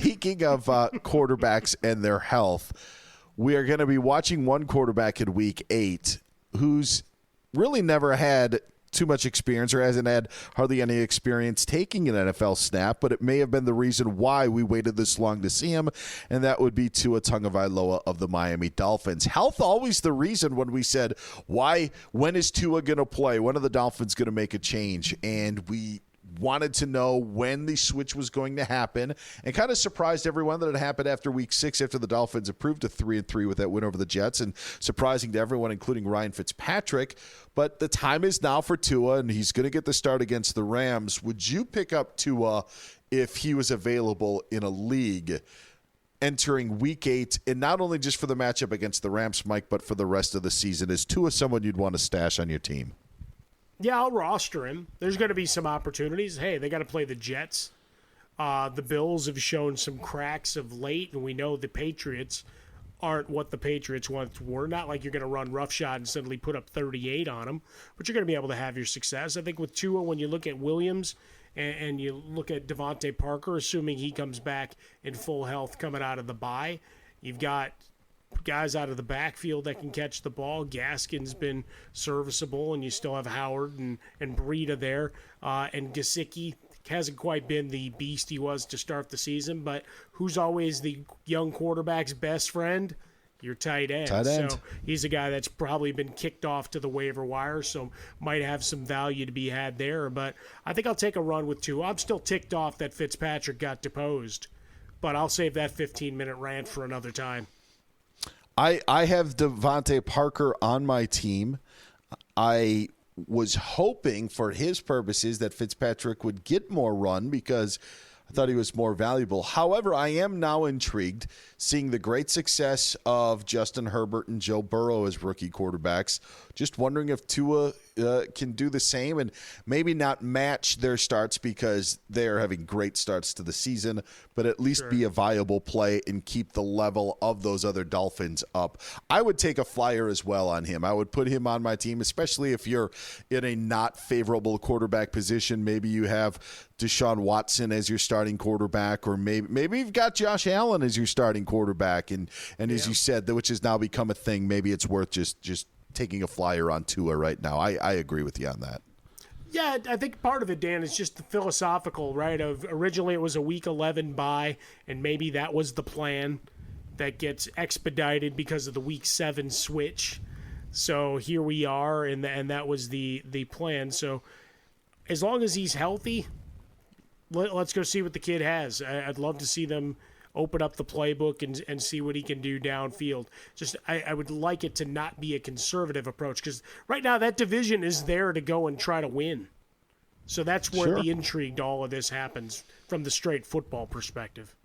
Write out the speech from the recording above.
speaking of quarterbacks and their health, we are going to be watching one quarterback in Week 8 who's really never had too much experience or hasn't had hardly any experience taking an NFL snap, but it may have been the reason why we waited this long to see him, and that would be Tua Tagovailoa of the Miami Dolphins. Health always the reason when we said, when is Tua going to play? When are the Dolphins going to make a change? And we wanted to know when the switch was going to happen, and kind of surprised everyone that it happened after Week 6 after the Dolphins improved to 3-3 with that win over the Jets, and surprising to everyone, including Ryan Fitzpatrick. But the time is now for Tua, and he's going to get the start against the Rams. Would you pick up Tua if he was available in a league entering Week 8, and not only just for the matchup against the Rams, Mike, but for the rest of the season? Is Tua someone you'd want to stash on your team? Yeah, I'll roster him. There's going to be some opportunities. Hey, they got to play the Jets. The Bills have shown some cracks of late, and we know the Patriots aren't what the Patriots once were. Not like you're going to run roughshod and suddenly put up 38 on them, but you're going to be able to have your success. I think with Tua, when you look at Williams and you look at Devontae Parker, assuming he comes back in full health coming out of the bye, you've got guys out of the backfield that can catch the ball. Gaskin's been serviceable, and you still have Howard and Breida there. And Gesicki hasn't quite been the beast he was to start the season, but who's always the young quarterback's best friend? Your tight end. So he's a guy that's probably been kicked off to the waiver wire, so might have some value to be had there. But I think I'll take a run with Tua. I'm still ticked off that Fitzpatrick got deposed, but I'll save that 15-minute rant for another time. I have Devontae Parker on my team. I was hoping for his purposes that Fitzpatrick would get more run because I thought he was more valuable. However, I am now intrigued seeing the great success of Justin Herbert and Joe Burrow as rookie quarterbacks. Just wondering if Tua can do the same and maybe not match their starts because they're having great starts to the season, but at least be a viable play and keep the level of those other Dolphins up. I would take a flyer as well on him. I would put him on my team, especially if you're in a not favorable quarterback position. Maybe you have Deshaun Watson as your starting quarterback, or maybe you've got Josh Allen as your starting quarterback. And as you said, which has now become a thing, maybe it's worth just taking a flyer on Tua right now. I agree with you on that. Yeah, I think part of it, Dan, is just the philosophical, right? Of originally it was a Week 11 bye, and maybe that was the plan that gets expedited because of the Week 7 switch. So here we are, and that was the plan. So as long as he's healthy, let's go see what the kid has. I'd love to see them open up the playbook and see what he can do downfield. Just I would like it to not be a conservative approach, because right now that division is there to go and try to win. So that's where the intrigue to all of this happens from the straight football perspective.